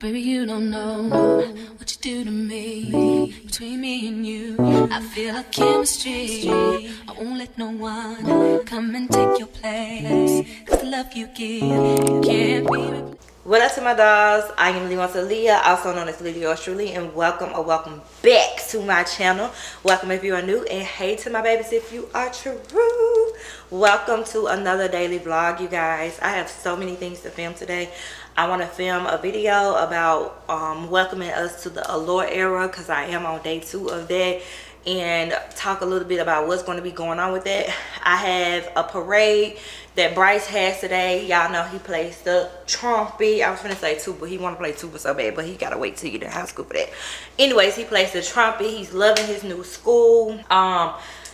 Baby, you don't know what you do to me. Between me and you, I feel like chemistry. I won't let no one come and take your place. 'Cause the love you give, it can't be replaced. What up to my dolls? I am LeWonta, also known as LeeLee or TruLee, and welcome back to my channel. Welcome if you are new, and hey to my babies if you are true. Welcome to another daily vlog, you guys. I have so many things to film today. I want to film a video about welcoming us to the Allure era, because I am on day 2 of that, and talk a little bit about what's going to be going on with that. I have a parade that Bryce has today. Y'all know he plays the trumpet. I was gonna say tuba, he want to play tuba so bad, but he gotta wait till you get to high school for that. Anyways, he plays the trumpet. He's loving his new school.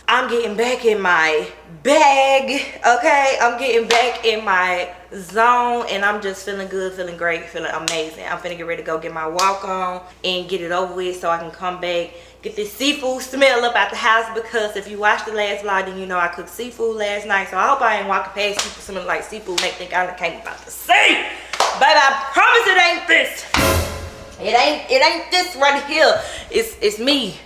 I'm getting back in my bag, okay? I'm getting back in my zone, and I'm just feeling good, feeling great, feeling amazing. I'm finna get ready to go get my walk on and get it over with so I can come back, get this seafood smell up out the house, because if you watched the last vlog, then you know I cooked seafood last night. So I hope I ain't walking past people smelling like seafood and they think I came about to say. Baby, I promise it ain't this. It ain't this right here. It's me.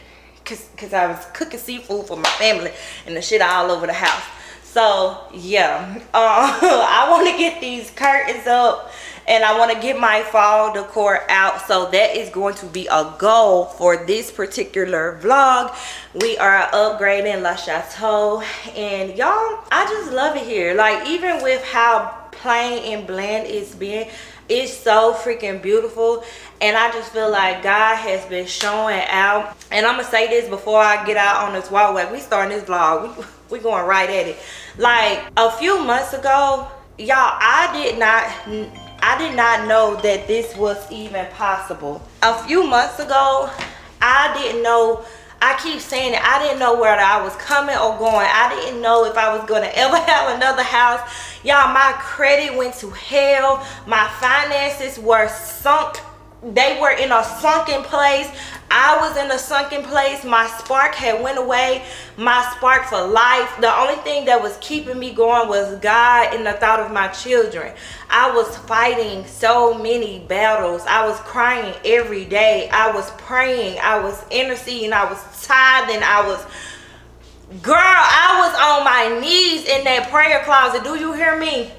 Cause I was cooking seafood for my family and the shit all over the house. So yeah, I want to get these curtains up and I want to get my fall decor out. So that is going to be a goal for this particular vlog. We are upgrading Le Chateau, and y'all, I just love it here. Like, even with how plain and bland it's been, it's so freaking beautiful. And I just feel like God has been showing out. And I'm gonna say this before I get out on this walkway. We starting this vlog, we going right at it. Like, a few months ago, y'all, I did not know that this was even possible. A few months ago, I didn't know. I keep saying it, I didn't know where I was coming or going. I didn't know if I was going to ever have another house. Y'all, my credit went to hell. My finances were sunk. They were in a sunken place. I was in a sunken place. My spark had went away. My spark for life. The only thing that was keeping me going was God and the thought of my children. I was fighting so many battles. I was crying every day. I was praying. I was interceding. I was tithing. Girl, I was on my knees in that prayer closet. Do you hear me?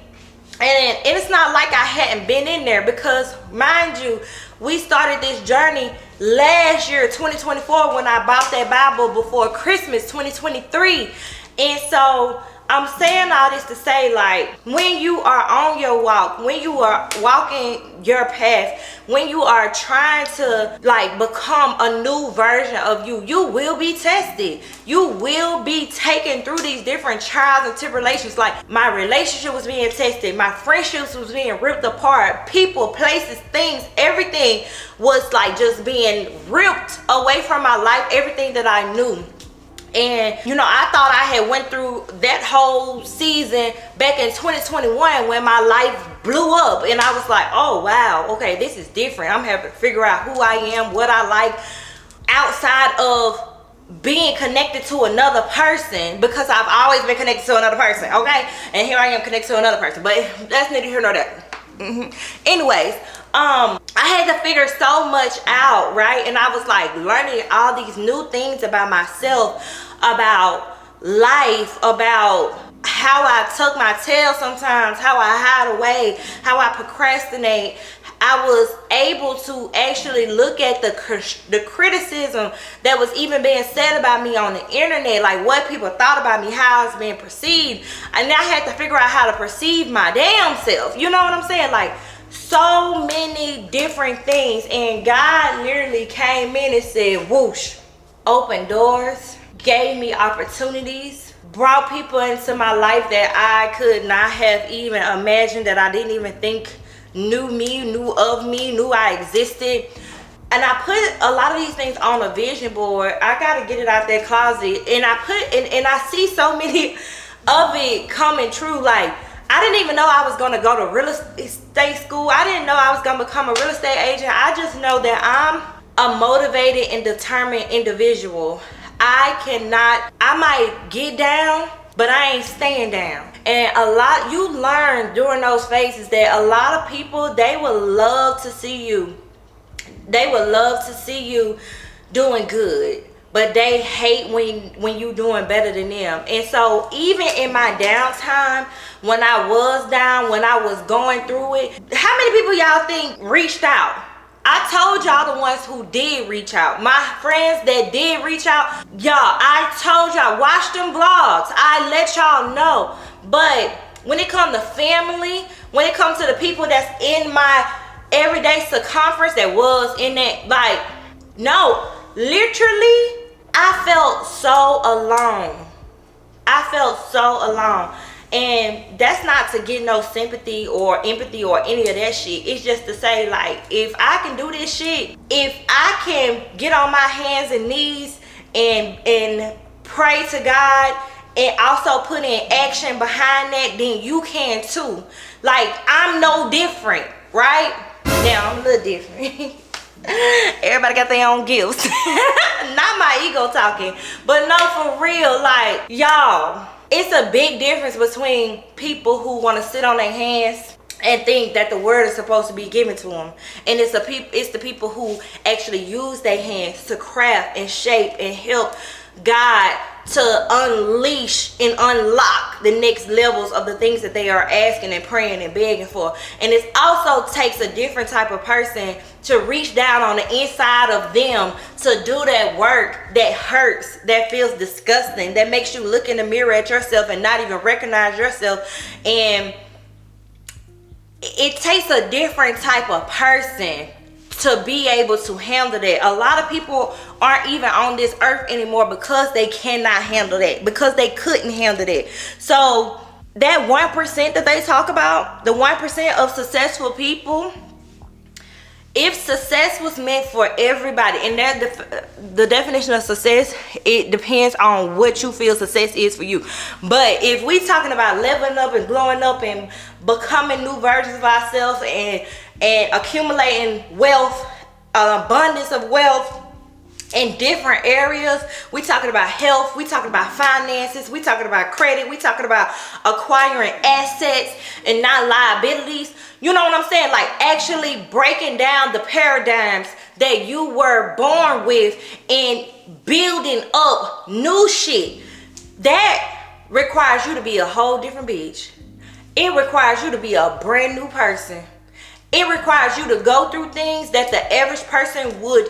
And it's not like I hadn't been in there, because, mind you, we started this journey last year, 2024, when I bought that Bible before Christmas 2023. And so I'm saying all this to say, like, when you are on your walk, when you are walking your path, when you are trying to, like, become a new version of you, you will be tested. You will be taken through these different trials and tribulations. Like, my relationship was being tested. My friendships was being ripped apart. People, places, things, everything was, like, just being ripped away from my life, everything that I knew. And you know, I thought I had went through that whole season back in 2021 when my life blew up, and I was like, oh wow, okay, this is different. I'm having to figure out who I am, what I like, outside of being connected to another person, because I've always been connected to another person, okay? And here I am connected to another person, but that's neither here nor there. Anyways, I had to figure so much out, right? And I was like learning all these new things about myself, about life, about how I tuck my tail sometimes, how I hide away, how I procrastinate. I was able to actually look at the criticism that was even being said about me on the internet, like what people thought about me, how I was being perceived. And I had to figure out how to perceive my damn self. You know what I'm saying? Like, so many different things. And God literally came in and said, whoosh, opened doors, gave me opportunities, brought people into my life that I could not have even imagined, that I didn't even think knew me, knew of me, knew I existed. And I put a lot of these things on a vision board. I gotta get it out that closet. And I put, and I see so many of it coming true. Like, I didn't even know I was gonna go to real estate school. I didn't know I was gonna become a real estate agent. I just know that I'm a motivated and determined individual. I might get down, but I ain't staying down. And you learn during those phases that a lot of people, they would love to see you They would love to see you doing good, but they hate when you doing better than them. And so even in my downtime, when I was down, when I was going through it, how many people y'all think reached out? I told y'all the ones who did reach out. My friends that did reach out, y'all, I told y'all, watch them vlogs. I let y'all know. But when it comes to family, when it comes to the people that's in my everyday circumference that was in that, like, no, literally, I felt so alone. I felt so alone. And that's not to get no sympathy or empathy or any of that shit. It's just to say, like, if I can do this shit, if I can get on my hands and knees and pray to God and also put in action behind that, then you can too. Like, I'm no different, right? Now, I'm a little different. Everybody got their own gifts. Not my ego talking, but no, for real, like, y'all, it's a big difference between people who want to sit on their hands and think that the word is supposed to be given to them, and it's the people who actually use their hands to craft and shape and help God to unleash and unlock the next levels of the things that they are asking and praying and begging for. And it also takes a different type of person to reach down on the inside of them to do that work that hurts, that feels disgusting, that makes you look in the mirror at yourself and not even recognize yourself. And it takes a different type of person to be able to handle that. A lot of people aren't even on this earth anymore because they cannot handle that, because they couldn't handle that. So that 1% that they talk about, the 1% of successful people, if success was meant for everybody, and the definition of success, it depends on what you feel success is for you. But if we talking about leveling up and blowing up and becoming new versions of ourselves and accumulating wealth, abundance of wealth in different areas, we talking about health, we talking about finances, we talking about credit, we talking about acquiring assets and not liabilities. You know what I'm saying? Like, actually breaking down the paradigms that you were born with and building up new shit. That requires you to be a whole different bitch. It requires you to be a brand new person. It requires you to go through things that the average person would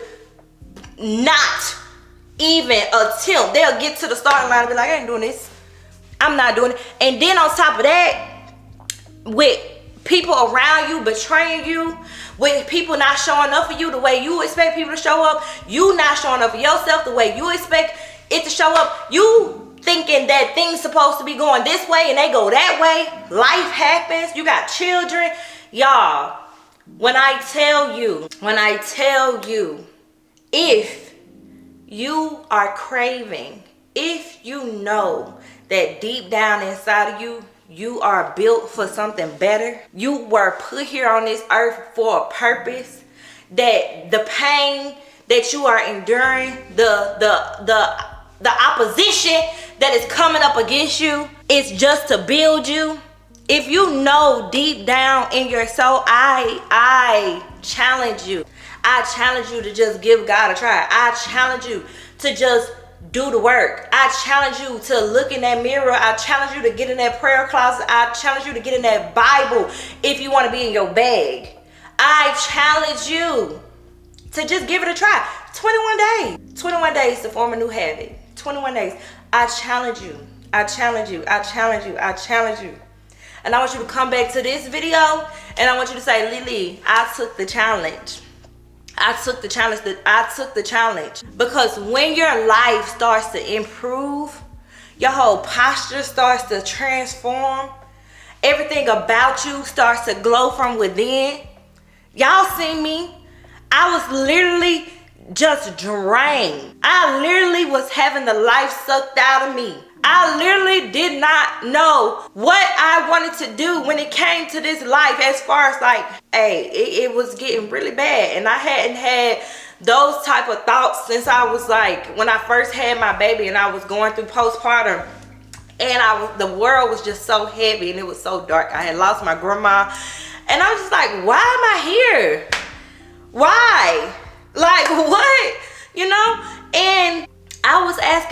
not even attempt. They'll get to the starting line and be like, I ain't doing this. I'm not doing it. And then on top of that, with people around you betraying you, with people not showing up for you the way you expect people to show up, you not showing up for yourself the way you expect it to show up, you thinking that things supposed to be going this way and they go that way, life happens, you got children. Y'all, when I tell you, if you are craving, if you know that deep down inside of you, you are built for something better, you were put here on this earth for a purpose, that the pain that you are enduring, the opposition that is coming up against you, is just to build you. If you know deep down in your soul, I challenge you. I challenge you to just give God a try. I challenge you to just do the work. I challenge you to look in that mirror. I challenge you to get in that prayer closet. I challenge you to get in that Bible if you want to be in your bag. I challenge you to just give it a try. 21 days. 21 days to form a new habit. 21 days. I challenge you. I challenge you. I challenge you. I challenge you. And I want you to come back to this video and I want you to say, LeeLee, I took the challenge. I took the challenge. Because when your life starts to improve, your whole posture starts to transform, everything about you starts to glow from within. Y'all see me? I was literally just drained. I literally was having the life sucked out of me. I literally did not know what I wanted to do when it came to this life, as far as like, hey, it was getting really bad. And I hadn't had those type of thoughts since I was like, when I first had my baby and I was going through postpartum. And the world was just so heavy and it was so dark. I had lost my grandma. And I was just like, why am I here? Why?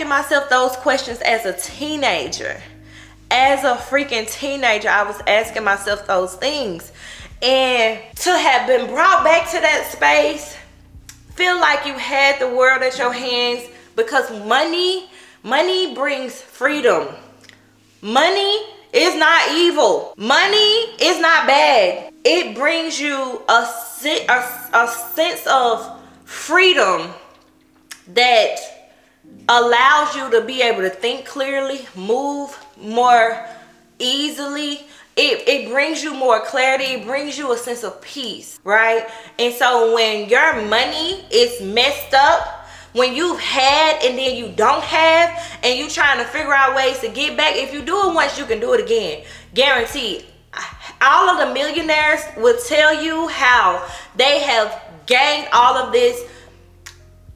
asking myself those questions as a teenager. As a freaking teenager, I was asking myself those things. And to have been brought back to that space, feel like you had the world at your hands, because money brings freedom. Money is not evil. Money is not bad. It brings you a sense of freedom that allows you to be able to think clearly, move more easily. It brings you more clarity. It brings you a sense of peace, right? And so when your money is messed up, when you've had and then you don't have, and you trying to figure out ways to get back, if you do it once, you can do it again. Guaranteed. All of the millionaires will tell you how they have gained all of this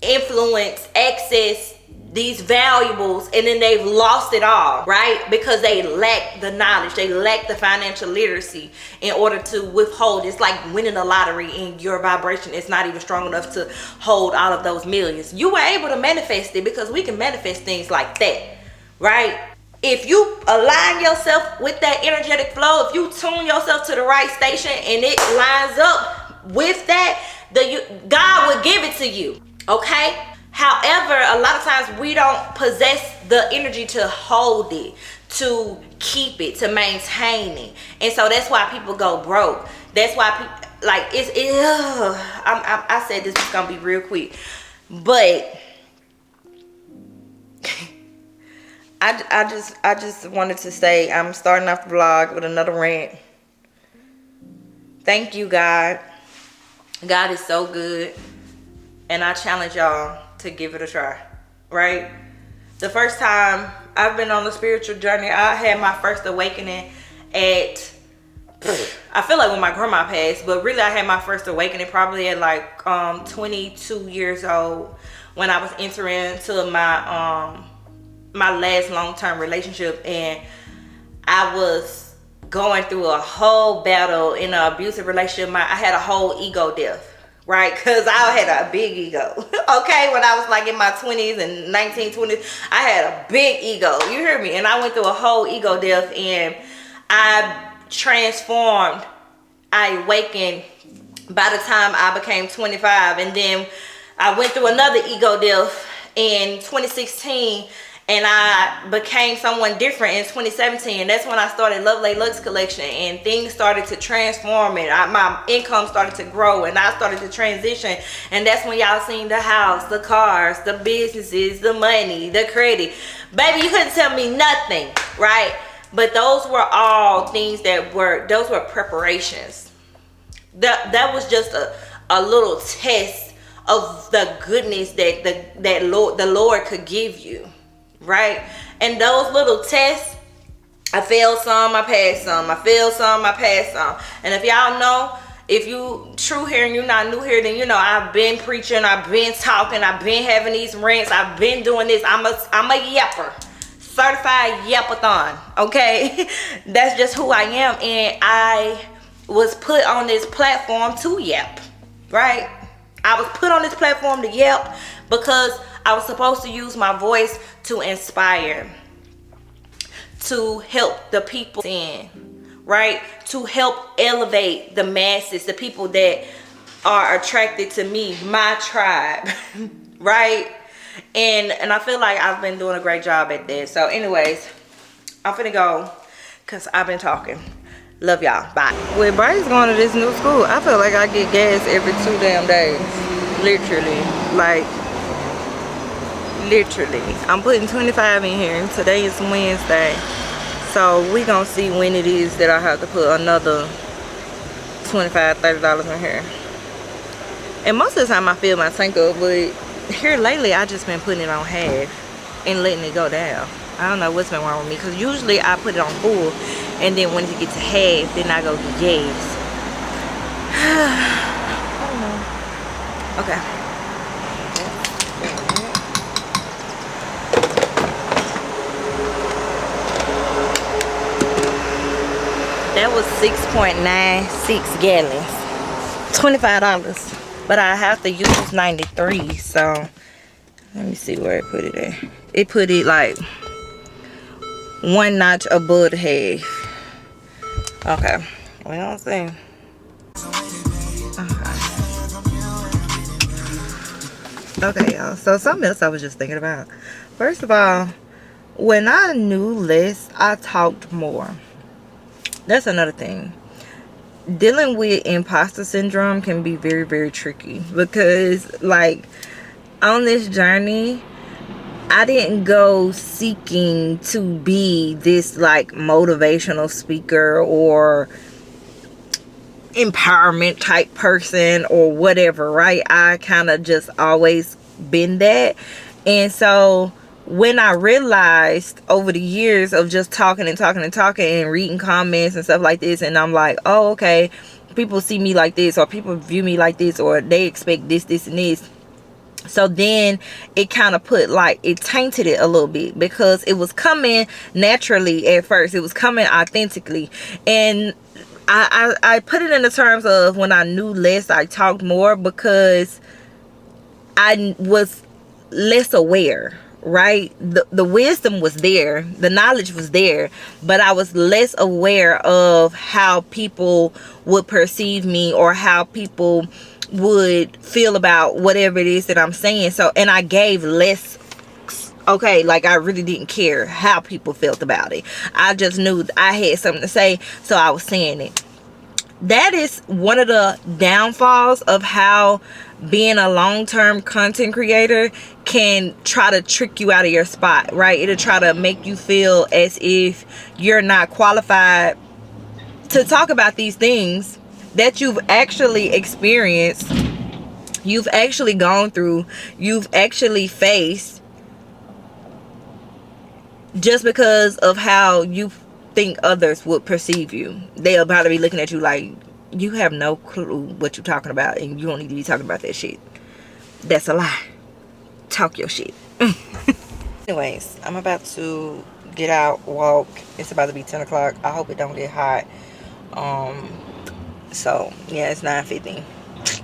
influence, access, these valuables, and then they've lost it all, right? Because they lack the knowledge, they lack the financial literacy in order to withhold. It's like winning the lottery and your vibration is not even strong enough to hold all of those millions. You were able to manifest it, because we can manifest things like that, right? If you align yourself with that energetic flow, if you tune yourself to the right station and it lines up with that, God will give it to you, okay? However, a lot of times we don't possess the energy to hold it, to keep it, to maintain it. And so that's why people go broke. That's why people, like, I said this was going to be real quick. But I just wanted to say, I'm starting off the vlog with another rant. Thank you, God. God is so good. And I challenge y'all to give it a try, right? The first time I've been on the spiritual journey, I had my first awakening at, I feel like when my grandma passed, but really I had my first awakening probably at like 22 years old, when I was entering into my my last long-term relationship, and I was going through a whole battle in an abusive relationship. I had a whole ego death. Right, because I had a big ego. Okay, when I was like in my 20s and 1920s, I had a big ego. You hear me? And I went through a whole ego death, and I transformed. I awakened by the time I became 25, and then I went through another ego death in 2016, and I became someone different in 2017. And that's when I started Lovely Lux Collection, and things started to transform, and my income started to grow, and I started to transition. And that's when y'all seen the house, the cars, the businesses, the money, the credit. Baby, you couldn't tell me nothing, right? But those were all things those were preparations. That was just a little test of the goodness that the Lord could give you. Right? And those little tests, I failed some, I passed some. I failed some, I passed some. And if y'all know, if you true here and you're not new here, then you know I've been preaching, I've been talking, I've been having these rants, I've been doing this. I'm a yapper. Certified yapathon. Okay? That's just who I am. And I was put on this platform to yap. Right? I was put on this platform to yap because I was supposed to use my voice to inspire, to help the people in, right? To help elevate the masses, the people that are attracted to me, my tribe, right? And I feel like I've been doing a great job at that. So anyways, I'm finna go because I've been talking. Love y'all. Bye. With Bryce going to this new school, I feel like I get gas every 2 damn days. Literally. Like, literally. I'm putting 25 in here. Today is Wednesday. So we gonna see when it is that I have to put another $25, $30 in here. And most of the time I fill my tank up, but here lately I just been putting it on half and letting it go down. I don't know what's been wrong with me, because usually I put it on full, and then when it gets to half, then I go get gas. I don't know. Okay. That was 6.96 gallons. $25. But I have to use 93, so Let me see where it put it at. It put it like one notch above the half. Okay. Well, I'm saying. Okay, y'all. So something else I was just thinking about. First of all, when I knew less, I talked more. That's another thing. Dealing with imposter syndrome can be very, very tricky because, like, on this journey, I didn't go seeking to be this, like, motivational speaker or empowerment type person or whatever, right? I kind of just always been that. And so when I realized over the years of just talking and reading comments and stuff like this, and I'm like, oh, okay, people see me like this, or people view me like this, or they expect this, and this. So then it kind of put, like, it tainted it a little bit because it was coming naturally at first. It was coming authentically. And I put it in the terms of when I knew less, I talked more because I was less aware, right? The wisdom was there, the knowledge was there, but I was less aware of how people would perceive me or how people would feel about whatever it is that I'm saying. So, and I gave less, okay, like I really didn't care how people felt about it. I just knew I had something to say, so I was saying it. That is one of the downfalls of how being a long-term content creator can try to trick you out of your spot, right? It'll try to make you feel as if you're not qualified to talk about these things that you've actually experienced, you've actually gone through, you've actually faced, just because of how you think others would perceive you. They'll about to be looking at you like you have no clue what you're talking about and you don't need to be talking about that shit. That's a lie. Talk your shit. Anyways, I'm about to get out, walk. It's about to be 10 o'clock. I hope it don't get hot. So yeah, it's 9:50.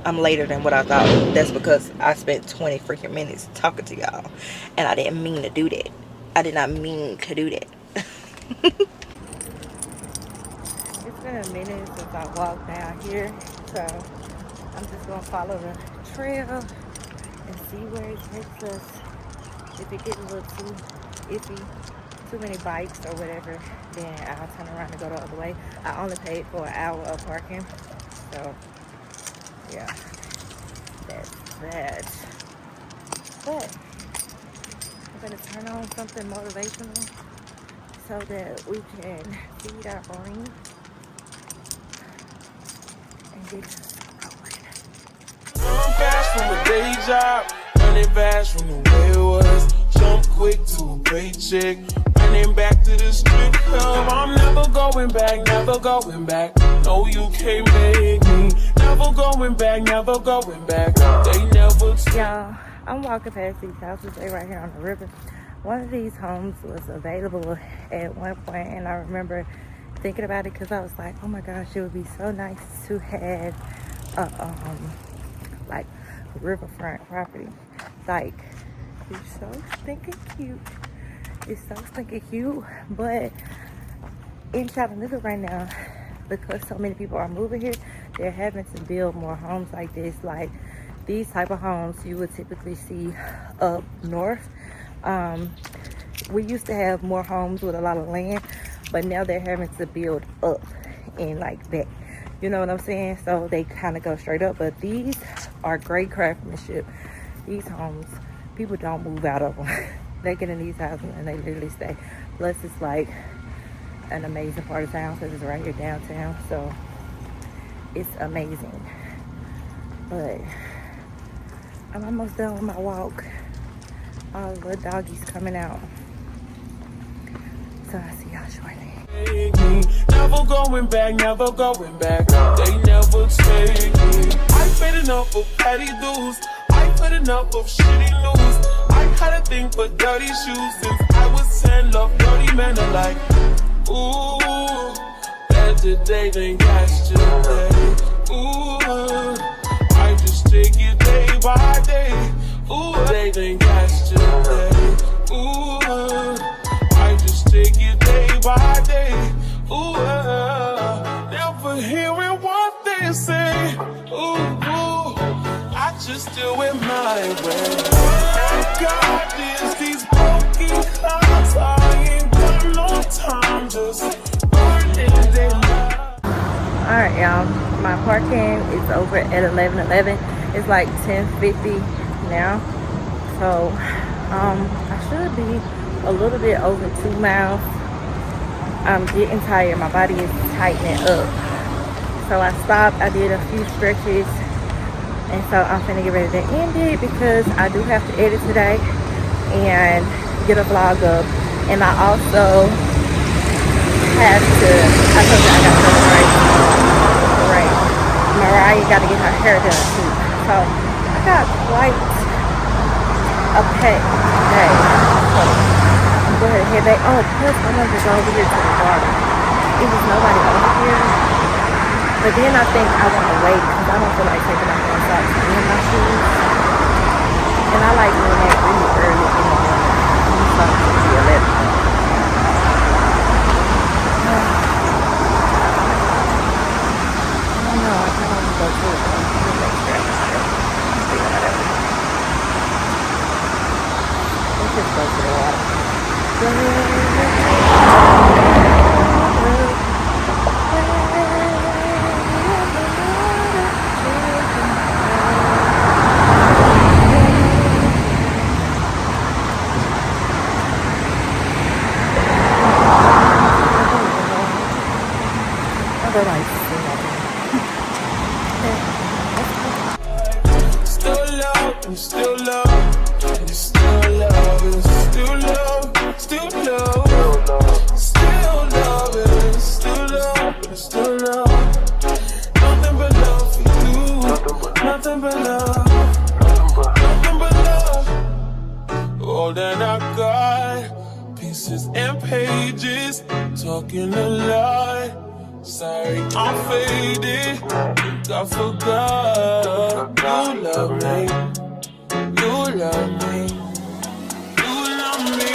I'm later than what I thought. That's because I spent 20 freaking minutes talking to y'all, and I didn't mean to do that. I did not mean to do that. It's been a minute since I walked down here, so I'm just gonna follow the trail and see where it takes us. If it gets a little too iffy, too many bikes or whatever, then I'll turn around and go the other way. I only paid for an hour of parking, so yeah, that's that. But I'm gonna turn on something motivational so that we can feed our brain and get going. I'm fast from a day job, running fast from the way it was. Jump quick to a paycheck, running back to the strip club. I'm never going back, never going back. No, you can't make me. Never going back, never going back. They never. Y'all, I'm walking past these houses. They right here on the river. One of these homes was available at one point, and I remember thinking about it because I was like, oh my gosh, it would be so nice to have like riverfront property. Like, it's so stinking cute. It's so stinking cute. But in Chattanooga right now, because so many people are moving here, they're having to build more homes like this. Like these type of homes you would typically see up north. We used to have more homes with a lot of land, but now they're having to build up in like that. You know what I'm saying? So they kind of go straight up. But these are great craftsmanship. These homes, people don't move out of them. They get in these houses and they literally stay. Plus it's like an amazing part of town because it's right here downtown. So it's amazing. But I'm almost done with my walk. All the little doggies coming out. So I'll see y'all shortly. Never going back, never going back. They never take me. I paid enough of petty dues. I put enough of shitty news. I had a thing for dirty shoes since I was 10. Love dirty men alike. Ooh, better day than yesterday. Ooh, I just take it day by day. Ooh, they think yesterday. Ooh, I just take it day by day. Ooh, never hearing what they say. Ooh, I just do it my way. God is these broken hearts. I ain't got no time, just burning them. Alright, y'all, my parking is over at 11:11. It's like 10:50 now, so I should be a little bit over 2 miles. I'm getting tired. My body is tightening up, so I stopped. I did a few stretches, and so I'm finna get ready to end it because I do have to edit today and get a vlog up. And I also have to, I told you I got to right. Mariah got to get her hair done too. So I got quite a packed day. So I'm go ahead and head back. Oh, plus I wanted to go over here to the water. It was nobody over here. But then I think I want to wait because I don't feel like taking off my socks and my shoes. And I like doing that really early in the morning. So it's 11. Just go to the water. Still love, and still love, and still love, and still love, still love, still love, and still love, and still love. Nothing but love for you, nothing but love, nothing but love. All that I got, pieces and pages, talking a lot. Sorry, I'm faded. Think I forgot. You love me. You love me. You love me.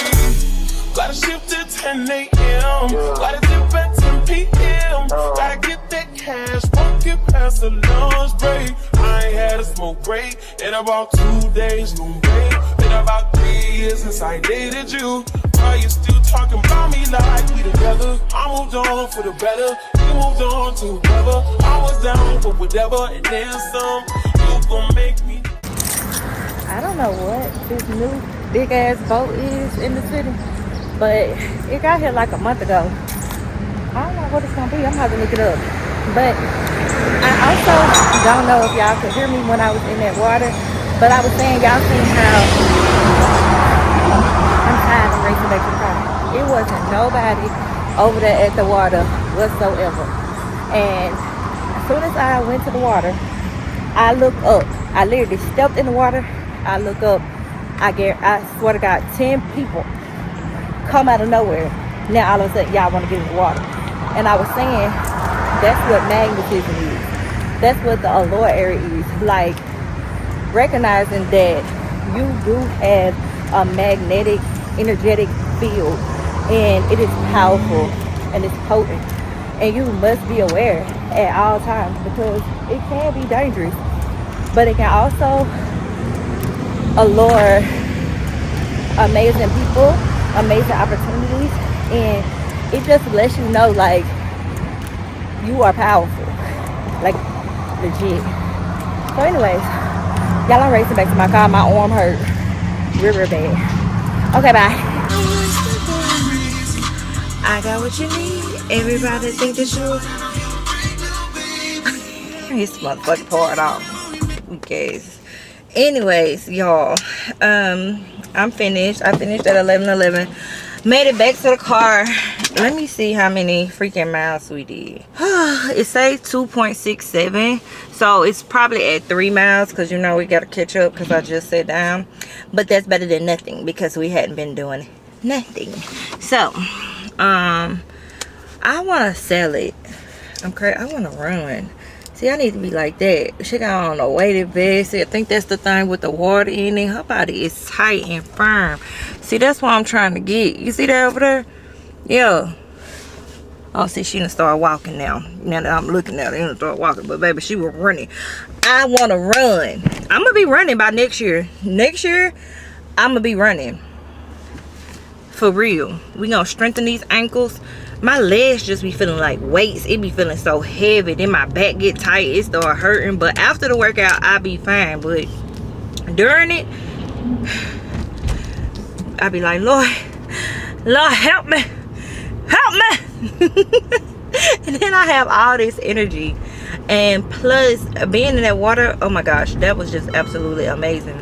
Gotta shift to 10 a.m. Gotta dip at 10 p.m. Gotta get that cash. Won't get past the lunch break. I ain't had a smoke break in about 2 days. No break. Been about 3 years since I dated you. Why you still talking about me like we together? I moved on for the better. You moved on to whoever. I was down for whatever, and then some. You gon' make me. I don't know what this new big ass boat is in the city, but it got here like a month ago. I don't know what it's gonna be. I'm gonna have to look it up. But I also don't know if y'all could hear me when I was in that water. But I was saying, y'all seen how I'm tired of racing back to the car. It wasn't nobody over there at the water whatsoever. And as soon as I went to the water, I looked up. I literally stepped in the water. I look up. I swear to God, 10 people come out of nowhere. Now all of a sudden, y'all want to get in the water. And I was saying, that's what magnetism is. That's what the allure area is. Like, recognizing that you do have a magnetic, energetic field, and it is powerful and it's potent, and you must be aware at all times because it can be dangerous, but it can also allure amazing people, amazing opportunities, and it just lets you know, like, you are powerful, like, legit. So anyways, y'all, I'm racing back to my car. My arm hurt real bad. Okay, bye. I got what you need. Everybody think that you. This motherfucker poured off. Okay. Anyways, y'all, I'm finished. I finished at 11:11. Made it back to the car. Let me see how many freaking miles we did. It says 2.67, so it's probably at 3 miles because, you know, we gotta catch up because I just sat down. But that's better than nothing because we hadn't been doing nothing. So I want to sell it. I want to run See, I need to be like that. She got on a weighted vest. See, I think that's the thing with the water in it. Her body is tight and firm. See, that's what I'm trying to get. You see that over there? Yeah. Oh, see, she done start walking now. Now that I'm looking at her, she done start walking. But baby, she was running. I want to run. I'm going to be running by next year. Next year, I'm going to be running. For real. We going to strengthen these ankles. My legs just be feeling like weights. It be feeling so heavy. Then my back get tight. It start hurting. But after the workout, I be fine. But during it, I be like, Lord, help me. Help me. And then I have all this energy. And plus, being in that water, oh my gosh, that was just absolutely amazing.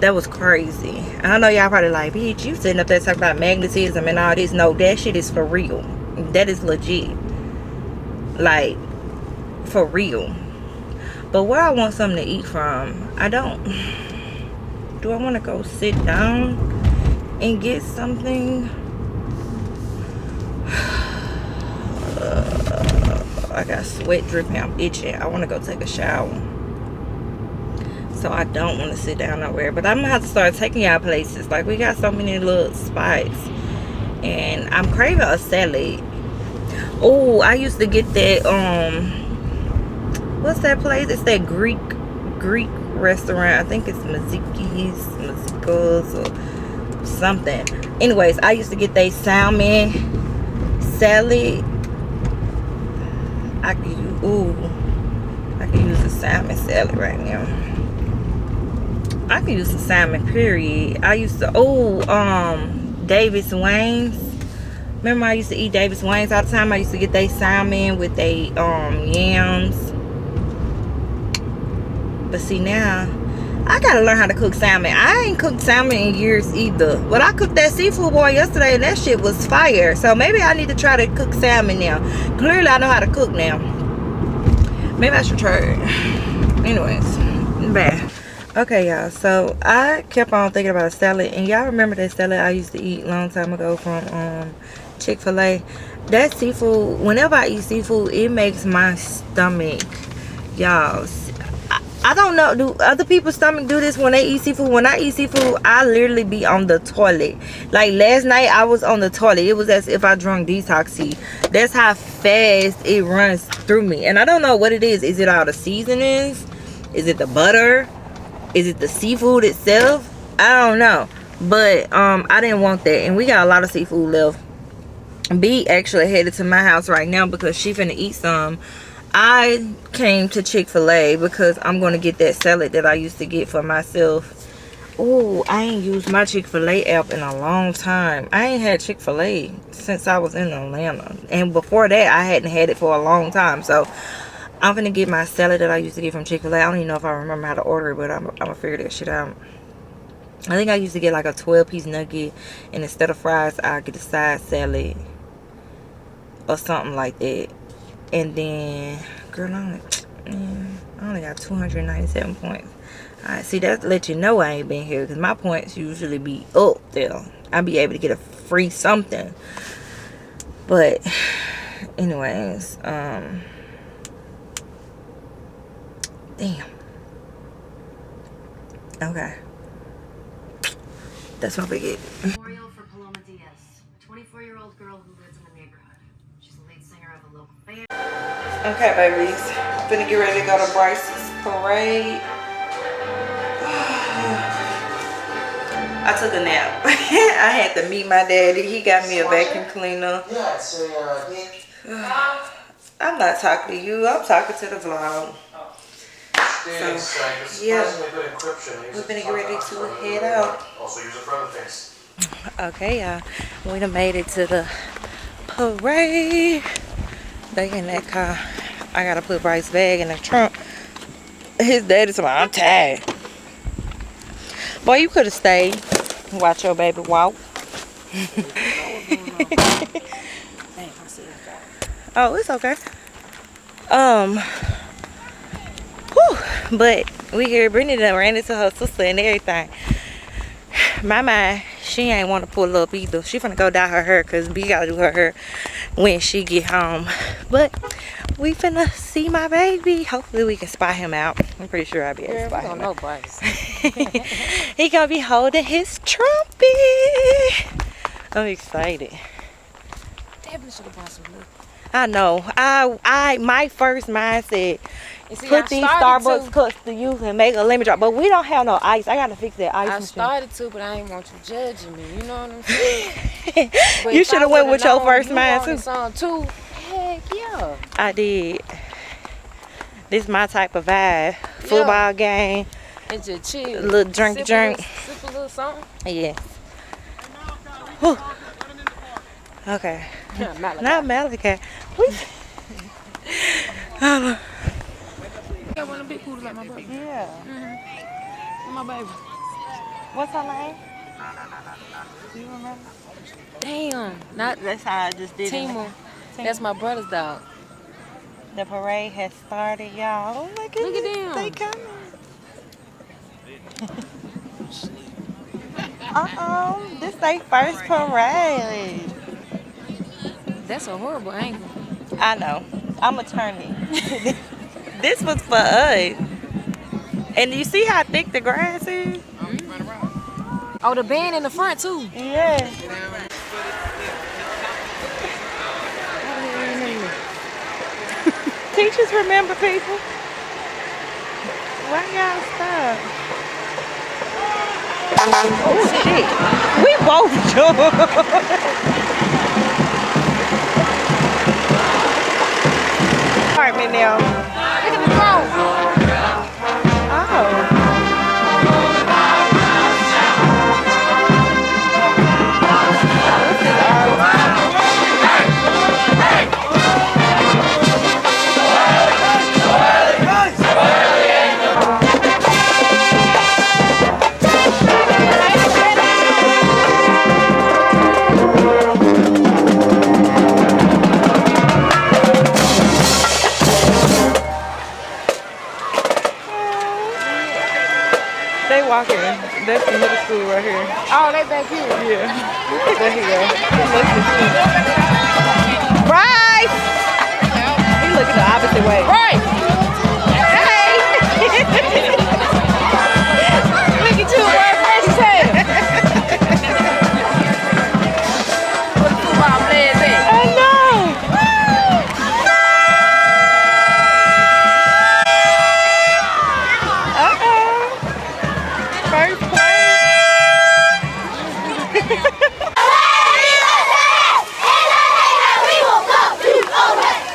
That was crazy. I know y'all probably like, bitch, you sitting up there talking about magnetism and all this. No, that shit is for real. That is legit. Like, for real. But where I want something to eat from, I don't. Do I want to go sit down and get something? I got sweat dripping. I'm itching. I want to go take a shower. So I don't want to sit down nowhere. But I'm going to have to start taking y'all places. Like, we got so many little spots. And I'm craving a salad. Oh, I used to get that, what's that place? It's that Greek restaurant. I think it's Mazika's or something. Anyways, I used to get that salmon salad. I could use a salmon salad right now. I could use some salmon, period. I used to, Davis Wings. Remember I used to eat Davis Wings all the time? I used to get they salmon with they yams. But see now, I gotta learn how to cook salmon. I ain't cooked salmon in years either. But I cooked that seafood boy yesterday and that shit was fire. So maybe I need to try to cook salmon now. Clearly I know how to cook now. Maybe I should try it. Anyways, bad. Okay, y'all. So I kept on thinking about a salad. And y'all remember that salad I used to eat a long time ago from Chick-fil-A? That seafood, whenever I eat seafood, it makes my stomach, y'all. I don't know, do other people's stomach do this when they eat seafood? When I eat seafood, I literally be on the toilet. Like last night, I was on the toilet. It was as if I drunk Detoxy. That's how fast it runs through me. And I don't know what it is. Is it all the seasonings? Is it the butter? Is it the seafood itself? I don't know. But I didn't want that. And we got a lot of seafood left. B actually headed to my house right now because she finna eat some. I came to Chick-fil-A because I'm going to get that salad that I used to get for myself. Oh, I ain't used my Chick-fil-A app in a long time. I ain't had Chick-fil-A since I was in Atlanta. And before that, I hadn't had it for a long time. So, I'm going to get my salad that I used to get from Chick-fil-A. I don't even know if I remember how to order it, but I'm going to figure that shit out. I think I used to get like a 12-piece nugget. And instead of fries, I'll get a side salad. Or something like that. And then, girl, I only got 297 points. Alright, see, that let you know I ain't been here. Because my points usually be up there. I'll be able to get a free something. But, anyways, damn. Okay. That's what we get. Memorial for Paloma Diaz, a 24-year-old girl who lives in the neighborhood. She's the lead singer of a local band. Okay, babies. Finna get ready to go to Bryce's parade. I took a nap. I had to meet my daddy. He got me a vacuum cleaner. Yeah, so I'm not talking to you. I'm talking to the vlog. So, yeah. We're gonna get ready to head out. Also use it for other things. Okay, y'all. We done made it to the parade. They in that car. I gotta put Bryce's bag in the trunk. His daddy's like, I'm tired. Boy, you could have stayed. Watch your baby walk. Oh, it's okay. But we here. Brittany done ran into her sister and everything. My she ain't want to pull up either. She finna go dye her hair because B gotta do her hair when she get home. But We finna see my baby. Hopefully we can spy him out. I'm pretty sure I'll be able to spy him out. Bryce. He gonna be holding his trumpet. I'm excited. Definitely should have bought some liquor. I know. My first mindset, See, put I these started Starbucks to. cups to use and make a lemon drop. But we don't have no ice. I gotta fix that ice I machine. started to, but I ain't want you judging me. You know what I'm saying? But You if should I have went would've with your known first you mind wanted too. some too. Heck yeah. I did. This my type of vibe. Football game. And just chill. A little drink. Sip a little something. Yeah. Whew. Okay. Not Malachi. Yeah, one of them big poodles like my brother. Yeah. My baby. What's her name? Do you remember? Damn. Not That's how I just did Timu. it. That's my brother's dog. The parade has started, y'all. Oh my goodness. Look at them. They coming. This they first parade. That's a horrible angle. I know. I'm gonna turn it. This was for us. And you see how thick the grass is? Oh, the band in the front too. Yeah. Teachers remember people. Why y'all stop? Oh shit. We both jumped. Apartment now. Look at the throne. Oh. They walking. That's the middle school right here. Oh, they back here. Yeah. There he go. Bryce! He looking the opposite way. Right. Hey! Look at you, wearing fresh tail. What the football players at? I know. First place.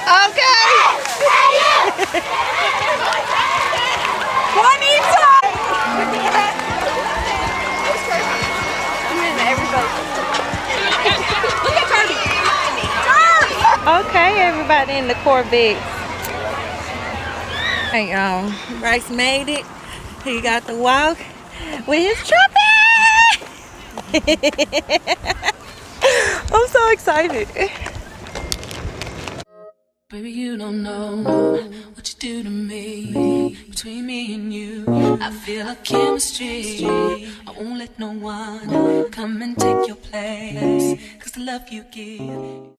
Okay. Okay, everybody in the Corvette. Hey, Bryce made it. He got to walk with his trumpet. I'm so excited. Baby, you don't know what you do to me. Between me and you, I feel a chemistry. I won't let no one come and take your place. 'Cause the love you give